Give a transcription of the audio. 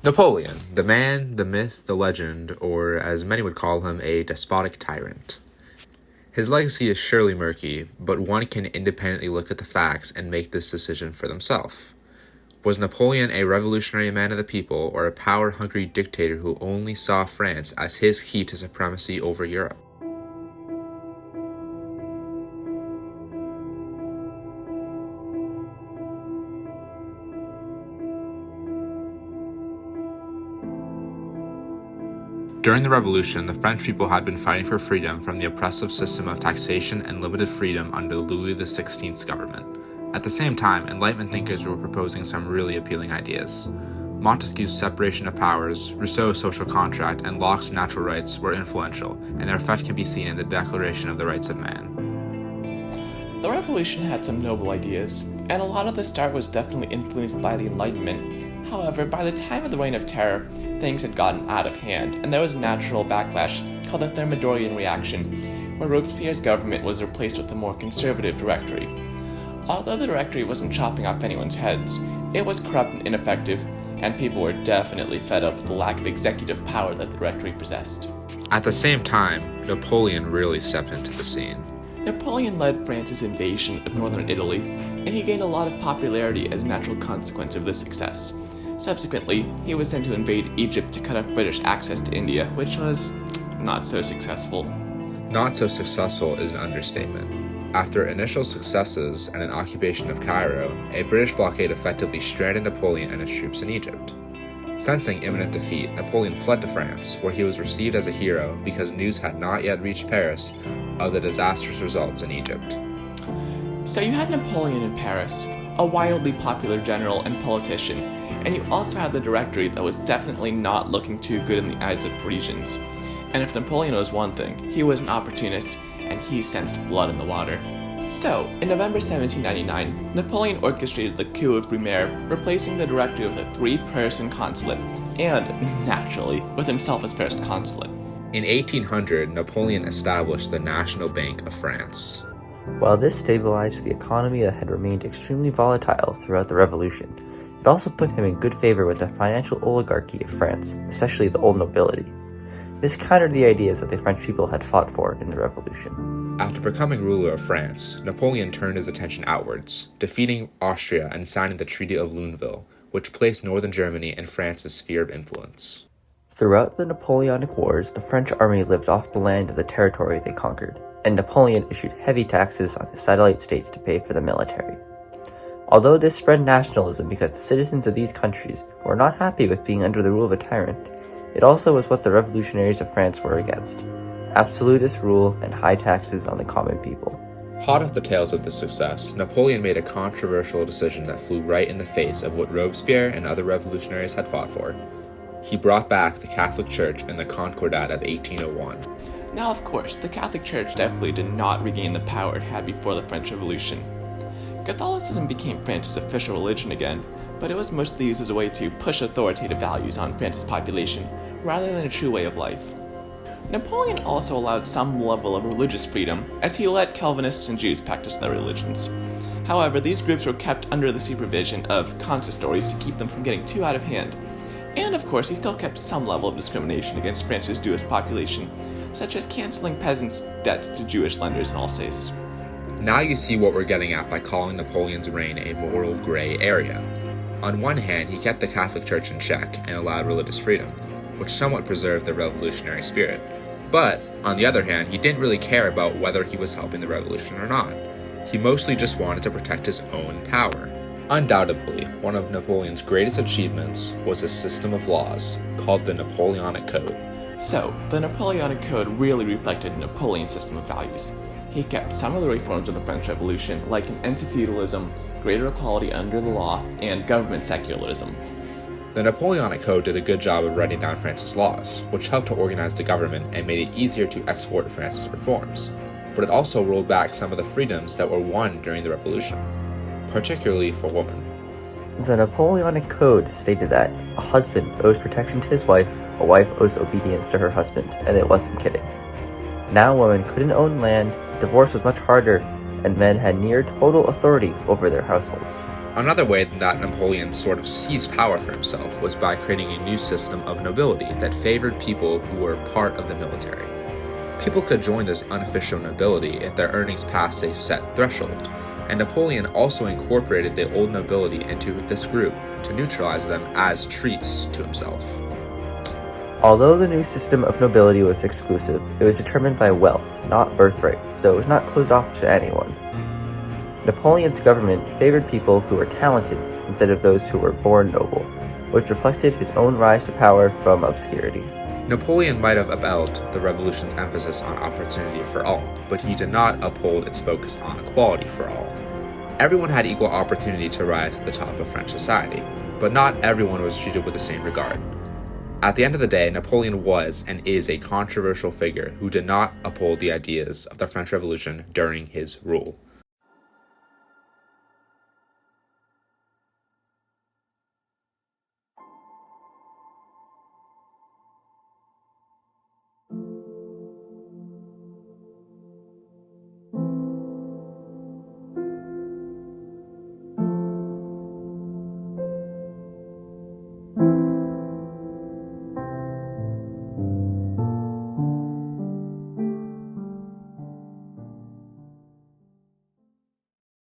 Napoleon, the man, the myth, the legend, or as many would call him, a despotic tyrant. His legacy is surely murky, but one can independently look at the facts and make this decision for themselves. Was Napoleon a revolutionary man of the people, or a power-hungry dictator who only saw France as his key to supremacy over Europe? During the Revolution, the French people had been fighting for freedom from the oppressive system of taxation and limited freedom under Louis XVI's government. At the same time, Enlightenment thinkers were proposing some really appealing ideas. Montesquieu's separation of powers, Rousseau's social contract, and Locke's natural rights were influential, and their effect can be seen in the Declaration of the Rights of Man. The Revolution had some noble ideas, and a lot of the start was definitely influenced by the Enlightenment. However, by the time of the Reign of Terror, things had gotten out of hand, and there was a natural backlash called the Thermadorian reaction, where Robespierre's government was replaced with a more conservative Directory. Although the Directory wasn't chopping off anyone's heads, it was corrupt and ineffective, and people were definitely fed up with the lack of executive power that the Directory possessed. At the same time, Napoleon really stepped into the scene. Napoleon led France's invasion of northern Italy, and he gained a lot of popularity as a natural consequence of this success. Subsequently, he was sent to invade Egypt to cut off British access to India, which was not so successful. Not so successful is an understatement. After initial successes and an occupation of Cairo, a British blockade effectively stranded Napoleon and his troops in Egypt. Sensing imminent defeat, Napoleon fled to France, where he was received as a hero because news had not yet reached Paris of the disastrous results in Egypt. So you had Napoleon in Paris, a wildly popular general and politician, and you also had the Directory that was definitely not looking too good in the eyes of Parisians. And if Napoleon was one thing, he was an opportunist, and he sensed blood in the water. So, in November 1799, Napoleon orchestrated the coup of Brumaire, replacing the Directory with a 3-person consulate, and, naturally, with himself as first consulate. In 1800, Napoleon established the National Bank of France. While this stabilized the economy that had remained extremely volatile throughout the Revolution, it also put him in good favor with the financial oligarchy of France, especially the old nobility. This countered the ideas that the French people had fought for in the Revolution. After becoming ruler of France, Napoleon turned his attention outwards, defeating Austria and signing the Treaty of Luneville, which placed northern Germany in France's sphere of influence. Throughout the Napoleonic Wars, the French army lived off the land of the territory they conquered, and Napoleon issued heavy taxes on his satellite states to pay for the military. Although this spread nationalism because the citizens of these countries were not happy with being under the rule of a tyrant, it also was what the revolutionaries of France were against: absolutist rule and high taxes on the common people. Hot off the tails of this success, Napoleon made a controversial decision that flew right in the face of what Robespierre and other revolutionaries had fought for. He brought back the Catholic Church in the Concordat of 1801. Now, of course, the Catholic Church definitely did not regain the power it had before the French Revolution. Catholicism became France's official religion again, but it was mostly used as a way to push authoritative values on France's population, rather than a true way of life. Napoleon also allowed some level of religious freedom, as he let Calvinists and Jews practice their religions. However, these groups were kept under the supervision of consistories to keep them from getting too out of hand. And of course, he still kept some level of discrimination against France's Jewish population, such as canceling peasants' debts to Jewish lenders in Alsace. Now you see what we're getting at by calling Napoleon's reign a moral gray area. On one hand, he kept the Catholic Church in check and allowed religious freedom, which somewhat preserved the revolutionary spirit. But, on the other hand, he didn't really care about whether he was helping the revolution or not. He mostly just wanted to protect his own power. Undoubtedly, one of Napoleon's greatest achievements was his system of laws, called the Napoleonic Code. So, the Napoleonic Code really reflected Napoleon's system of values. He kept some of the reforms of the French Revolution, like an end to feudalism, greater equality under the law, and government secularism. The Napoleonic Code did a good job of writing down France's laws, which helped to organize the government and made it easier to export France's reforms. But it also rolled back some of the freedoms that were won during the Revolution, particularly for women. The Napoleonic Code stated that a husband owes protection to his wife, a wife owes obedience to her husband, and it wasn't kidding. Now women couldn't own land, divorce was much harder, and men had near total authority over their households. Another way that Napoleon sort of seized power for himself was by creating a new system of nobility that favored people who were part of the military. People could join this unofficial nobility if their earnings passed a set threshold, and Napoleon also incorporated the old nobility into this group to neutralize them as treats to himself. Although the new system of nobility was exclusive, it was determined by wealth, not birthright, so it was not closed off to anyone. Napoleon's government favored people who were talented instead of those who were born noble, which reflected his own rise to power from obscurity. Napoleon might have upheld the revolution's emphasis on opportunity for all, but he did not uphold its focus on equality for all. Everyone had equal opportunity to rise to the top of French society, but not everyone was treated with the same regard. At the end of the day, Napoleon was and is a controversial figure who did not uphold the ideas of the French Revolution during his rule.